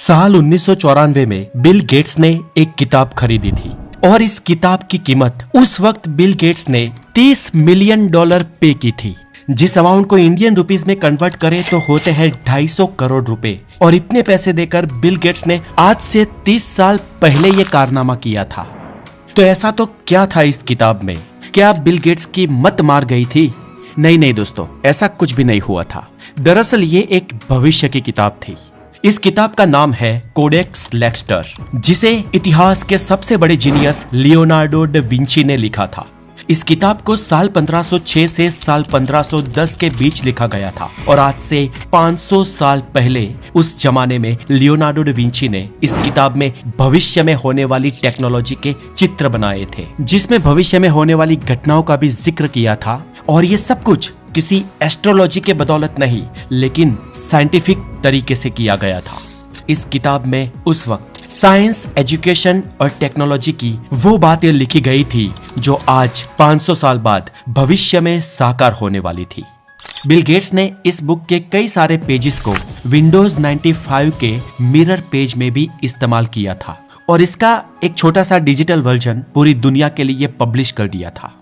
साल 1994 में Bill Gates ने एक किताब खरीदी थी और इस किताब की कीमत उस वक्त बिल गेट्स ने $30 मिलियन पे की थी, जिस अमाउंट को इंडियन रुपीस में कन्वर्ट करें तो होते हैं 250 करोड़ रुपए। और इतने पैसे देकर बिल गेट्स ने आज से 30 साल पहले ये कारनामा किया था। तो ऐसा तो क्या था इस किताब में? क्या बिल गेट्स की मत मार गई थी? नहीं दोस्तों, ऐसा कुछ भी नहीं हुआ था। दरअसल ये एक भविष्य की किताब थी। इस किताब का नाम है कोडेक्स लेक्स्टर, जिसे इतिहास के सबसे बड़े जीनियस लियोनार्डो दा विंची ने लिखा था। इस किताब को साल 1506 से साल 1510 के बीच लिखा गया था और आज से 500 साल पहले उस जमाने में लियोनार्डो दा विंची ने इस किताब में भविष्य में होने वाली टेक्नोलॉजी के चित्र बनाए थे, जिसमें भविष्य में होने वाली घटनाओं का भी जिक्र किया था। और ये सब कुछ किसी एस्ट्रोलॉजी के बदौलत नहीं, लेकिन साइंटिफिक तरीके से किया गया था। इस किताब में उस वक्त साइंस, एजुकेशन और टेक्नोलॉजी की वो बातें लिखी गई थी जो आज 500 साल बाद भविष्य में साकार होने वाली थी। बिल गेट्स ने इस बुक के कई सारे पेजेस को विंडोज 95 के मिरर पेज में भी इस्तेमाल किया था और इसका एक छोटा सा डिजिटल वर्जन पूरी दुनिया के लिए पब्लिश कर दिया था।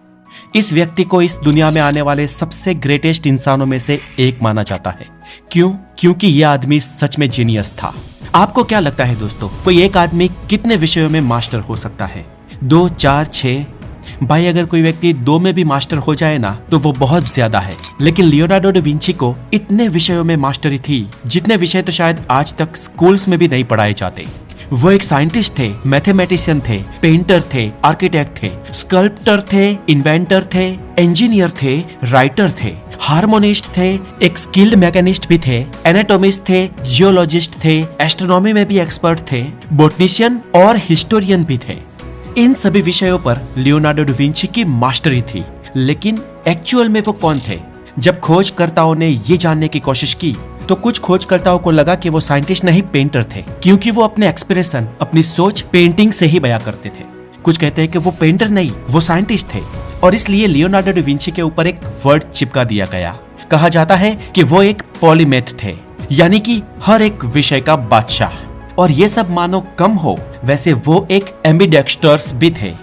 इस व्यक्ति को इस दुनिया में आने वाले सबसे ग्रेटेस्ट इंसानों में से एक माना जाता है। क्यों? क्योंकि यह आदमी सच में जीनियस था। आपको क्या लगता है दोस्तों, कोई एक आदमी कितने विषयों में मास्टर हो सकता है? 2, 4, 6? भाई अगर कोई व्यक्ति 2 में भी मास्टर हो जाए ना तो वो बहुत ज्यादा है। लेकिन लियोनार्डो दा विंची को इतने विषयों में मास्टरी थी जितने विषय तो शायद आज तक स्कूल्स में भी नहीं पढ़ाए जाते। वो एक साइंटिस्ट थे, मैथमेटिशियन थे, पेंटर थे, आर्किटेक्ट थे, स्कल्प्टर थे, इन्वेंटर थे, इंजीनियर थे, राइटर थे, हार्मोनिस्ट थे, एक स्किल्ड मैकेनिस्ट भी थे, एनाटॉमिस्ट थे, जियोलॉजिस्ट थे, एस्ट्रोनॉमी में भी एक्सपर्ट थे, बोटनिशियन और हिस्टोरियन भी थे। इन सभी विषयों पर लियोनार्डो दा विंची की मास्टरी थी। लेकिन एक्चुअल में वो कौन थे? जब खोजकर्ताओं ने ये जानने की कोशिश की तो कुछ खोजकर्ताओं को लगा कि वो साइंटिस्ट नहीं पेंटर थे, क्योंकि वो अपने एक्सप्रेशन, अपनी सोच पेंटिंग से ही बयां करते थे। कुछ कहते हैं कि वो पेंटर नहीं, वो साइंटिस्ट थे और इसलिए लियोनार्डो दा विंची के ऊपर एक वर्ड चिपका दिया गया। कहा जाता है कि वो एक पॉलीमेथ थे, यानी कि हर एक विषय का बादशाह। और ये सब मानो कम हो, वैसे वो एक एम्बिडेक्स्टर्स भी थे।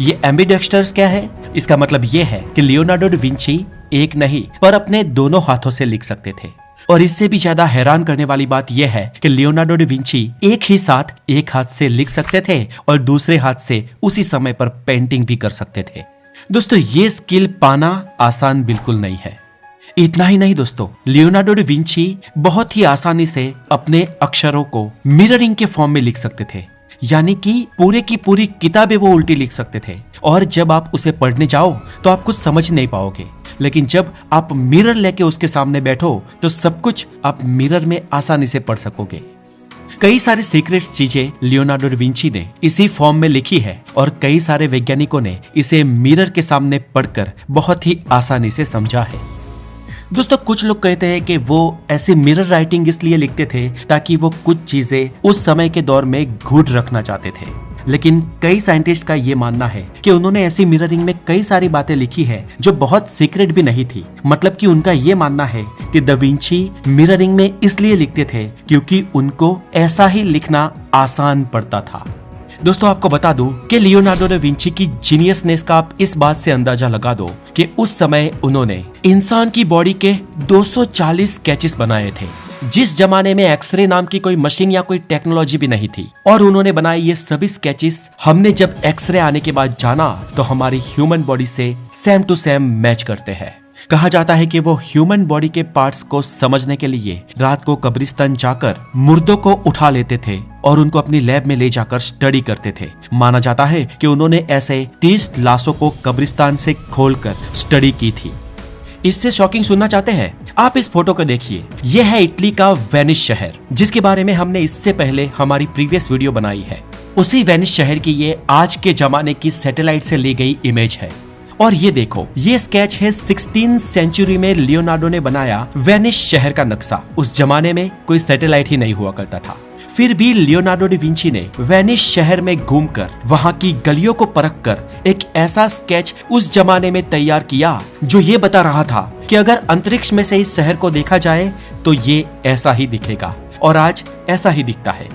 ये एम्बिडेक्स्टर्स क्या है? इसका मतलब ये है कि लियोनार्डो दा विंची एक नहीं पर अपने दोनों हाथों से लिख सकते थे। और इससे भी ज्यादा हैरान करने वाली बात यह है कि लियोनार्डो दा विंची एक ही साथ एक हाथ से लिख सकते थे और दूसरे हाथ से उसी समय पर पेंटिंग भी कर सकते थे। दोस्तों ये स्किल पाना आसान बिल्कुल नहीं है। इतना ही नहीं दोस्तों, लियोनार्डो दा विंची बहुत ही आसानी से अपने अक्षरों को मिररिंग के फॉर्म में लिख सकते थे, यानी कि पूरे की पूरी किताबें वो उल्टी लिख सकते थे और जब आप उसे पढ़ने जाओ तो आप कुछ समझ नहीं पाओगे। लेकिन जब आप मिरर लेके उसके सामने बैठो तो सब कुछ आप मिरर में आसानी से पढ़ सकोगे। कई सारे सीक्रेट चीजें लियोनार्डो दा विंची ने इसी फॉर्म में लिखी है और कई सारे वैज्ञानिकों ने इसे मिरर के सामने पढ़कर बहुत ही आसानी से समझा है। दोस्तों कुछ लोग कहते हैं कि वो ऐसे मिरर राइटिंग इसलिए लिखते थे ताकि वो कुछ चीजें उस समय के दौर में गूढ़ रखना चाहते थे। लेकिन कई साइंटिस्ट का ये मानना है कि उन्होंने ऐसी मिररिंग में कई सारी बातें लिखी है जो बहुत सीक्रेट भी नहीं थी। मतलब कि उनका ये मानना है कि दा विंची मिररिंग में इसलिए लिखते थे क्योंकि उनको ऐसा ही लिखना आसान पड़ता था। दोस्तों आपको बता दूं कि लियोनार्डो दा विंची की जीनियसनेस का आप इस बात से अंदाजा लगा दो कि उस समय उन्होंने इंसान की बॉडी के 240 स्केचेस बनाए थे, जिस जमाने में एक्सरे नाम की कोई मशीन या कोई टेक्नोलॉजी भी नहीं थी। और उन्होंने बनाए ये सभी स्केचेस हमने जब एक्सरे आने के बाद जाना तो हमारी ह्यूमन बॉडी से सेम टू सेम मैच करते हैं। कहा जाता है कि वो ह्यूमन बॉडी के पार्ट्स को समझने के लिए रात को कब्रिस्तान जाकर मुर्दों को उठा लेते थे और उनको अपनी लैब में ले जाकर स्टडी करते थे। माना जाता है कि उन्होंने ऐसे 30 लाशों को कब्रिस्तान से खोलकर स्टडी की थी। इससे शॉकिंग सुनना चाहते हैं? आप इस फोटो को देखिए। यह है इटली का वेनिस शहर, जिसके बारे में हमने इससे पहले हमारी प्रीवियस वीडियो बनाई है। उसी वेनिस शहर की ये आज के जमाने की सैटेलाइट से ली गई इमेज है। और ये देखो, ये स्केच है 16th सेंचुरी में लियोनार्डो ने बनाया वेनिस शहर का नक्शा। उस जमाने में कोई सैटेलाइट ही नहीं हुआ करता था। फिर भी लियोनार्डो दा विंची ने वेनिस शहर में घूमकर वहां की गलियों को परखकर एक ऐसा स्केच उस जमाने में तैयार किया जो ये बता रहा था कि अगर अंतरिक्ष में से इस शहर को देखा जाए तो ये ऐसा ही दिखेगा। और आज ऐसा ही दिखता है।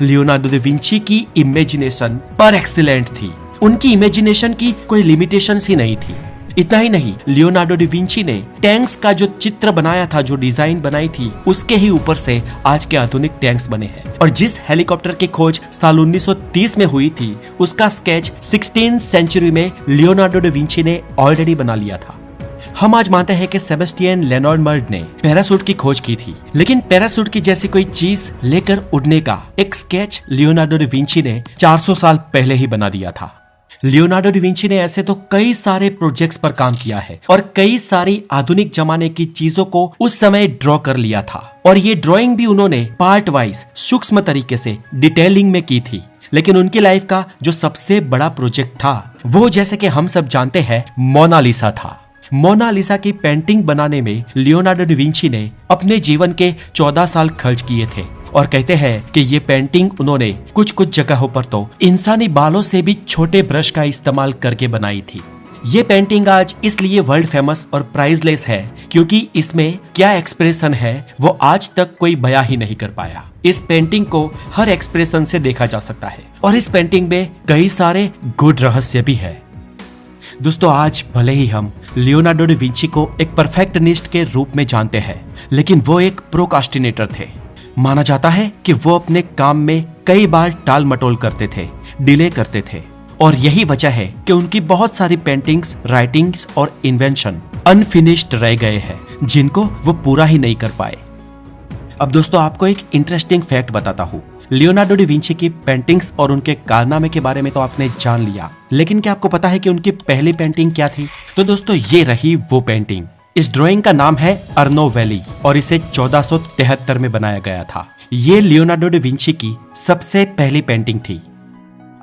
लियोनार्डो दा विंची की इमेजिनेशन पर एक्सीलेंट थी। उनकी इमेजिनेशन की कोई लिमिटेशंस ही नहीं थी। इतना ही नहीं, लियोनार्डो दा विंची ने टैंक्स का जो चित्र बनाया था, जो डिजाइन बनाई थी, उसके ही ऊपर से आज के आधुनिक टैंक्स बने हैं। और जिस हेलीकॉप्टर की खोज साल 1930 में हुई थी, उसका स्केच 16th सेंचुरी में लियोनार्डो दा विंची ने ऑलरेडी बना लिया था। हम आज मानते हैं कि सेबेस्टियन लेनॉर्ड ने पैरासूट की खोज की थी, लेकिन पैरासूट की जैसी कोई चीज लेकर उड़ने का एक स्केच लियोनार्डो दा विंची ने 400 साल पहले ही बना दिया था। लियोनार्डो दा विंची ने ऐसे तो कई सारे प्रोजेक्ट्स पर काम किया है और कई सारी आधुनिक जमाने की चीजों को उस समय ड्रॉ कर लिया था, और ये ड्राइंग भी उन्होंने पार्ट वाइज सूक्ष्म तरीके से डिटेलिंग में की थी। लेकिन उनकी लाइफ का जो सबसे बड़ा प्रोजेक्ट था, वो जैसे कि हम सब जानते हैं, मोनालिसा था। मोनालिसा की पेंटिंग बनाने में लियोनार्डो दा विंची ने अपने जीवन के 14 साल खर्च किए थे, और कहते हैं कि ये पेंटिंग उन्होंने कुछ कुछ जगहों पर तो इंसानी बालों से भी छोटे ब्रश का इस्तेमाल करके बनाई थी। ये पेंटिंग आज इसलिए वर्ल्ड फेमस और प्राइसलेस है क्योंकि इसमें क्या एक्सप्रेशन है वो आज तक कोई बयां ही नहीं कर पाया। इस पेंटिंग को हर एक्सप्रेशन से देखा जा सकता है, और इस पेंटिंग में कई सारे गुड रहस्य भी है। दोस्तों, आज भले ही हम लियोनार्डो दा विंची को एक परफेक्शनिस्ट के रूप में जानते हैं, लेकिन वो एक प्रोकास्टिनेटर थे। माना जाता है कि वो अपने काम में कई बार टाल मटोल करते थे, डिले करते थे, और यही वजह है कि उनकी बहुत सारी पेंटिंग्स, राइटिंग्स और इन्वेंशन अनफिनिश्ड रह गए हैं, जिनको वो पूरा ही नहीं कर पाए। अब दोस्तों, आपको एक इंटरेस्टिंग फैक्ट बताता हूँ। लियोनार्डो दा विंची की पेंटिंग्स और उनके कारनामे के बारे में तो आपने जान लिया, लेकिन क्या आपको पता है कि उनकी पहली पेंटिंग क्या थी? तो दोस्तों, ये रही वो पेंटिंग। इस ड्राइंग का नाम है अर्नो वैली, और इसे 1473 में बनाया गया था। ये लियोनार्डो दा विंची की सबसे पहली पेंटिंग थी।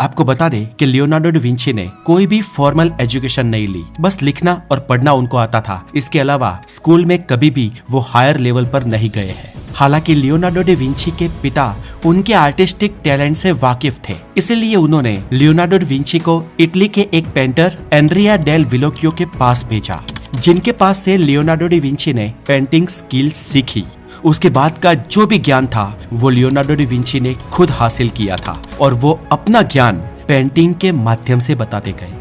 आपको बता दें कि लियोनार्डो दा विंची ने कोई भी फॉर्मल एजुकेशन नहीं ली, बस लिखना और पढ़ना उनको आता था। इसके अलावा स्कूल में कभी भी वो हायर लेवल पर नहीं गए हैं। हालांकि लियोनार्डो दा विंची के पिता उनके आर्टिस्टिक टैलेंट से वाकिफ थे, इसलिए उन्होंने लियोनार्डो दा विंची को इटली के एक पेंटर एंड्रिया डेल विलोक्यो के पास भेजा, जिनके पास से लियोनार्डो दा विंची ने पेंटिंग स्किल सीखी। उसके बाद का जो भी ज्ञान था वो लियोनार्डो दा विंची ने खुद हासिल किया था, और वो अपना ज्ञान पेंटिंग के माध्यम से बताते गए।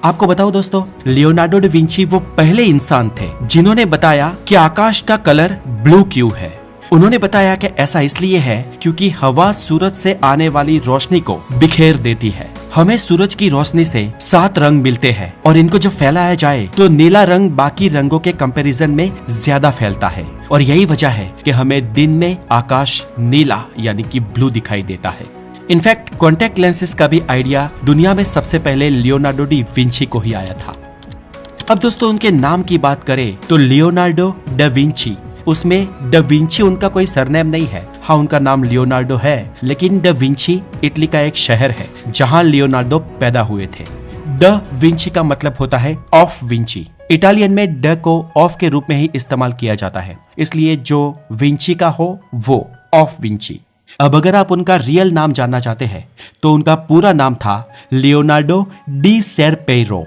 आपको बताओ दोस्तों, लियोनार्डो दा विंची वो पहले इंसान थे जिन्होंने बताया कि आकाश का कलर ब्लू क्यों है। उन्होंने बताया कि ऐसा इसलिए है क्योंकि हवा सूरज से आने वाली रोशनी को बिखेर देती है। हमें सूरज की रोशनी से 7 रंग मिलते हैं, और इनको जब फैलाया जाए तो नीला रंग बाकी रंगों के कंपैरिजन में ज्यादा फैलता है, और यही वजह है कि हमें दिन में आकाश नीला यानी कि ब्लू दिखाई देता है। इनफैक्ट कॉन्टेक्ट लेंसेज का भी आइडिया दुनिया में सबसे पहले लियोनार्डो दा विंची को ही आया था। अब दोस्तों, उनके नाम की बात करें तो लियोनार्डो दा विंची, उसमें दा विंची उनका कोई सरनेम नहीं है। हाँ, उनका नाम लियोनार्डो है, लेकिन दा विंची इटली का एक शहर है जहाँ लियोनार्डो पैदा हुए थे। दा विंची का मतलब होता है ऑफ विंची। इटालियन में ड को ऑफ के रूप में ही इस्तेमाल किया जाता है, इसलिए जो विंची का हो वो ऑफ विंची। अब अगर आप उनका रियल नाम जानना चाहते हैं तो उनका पूरा नाम था लियोनार्डो डी सेरपेरो।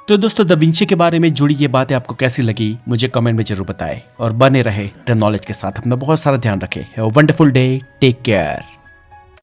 तो दोस्तों, दा विंची के बारे में जुड़ी ये बातें आपको कैसी लगी मुझे कमेंट में जरूर बताएं, और बने रहे द नॉलेज के साथ। अपना बहुत सारा ध्यान रखें। Have a wonderful day, take care.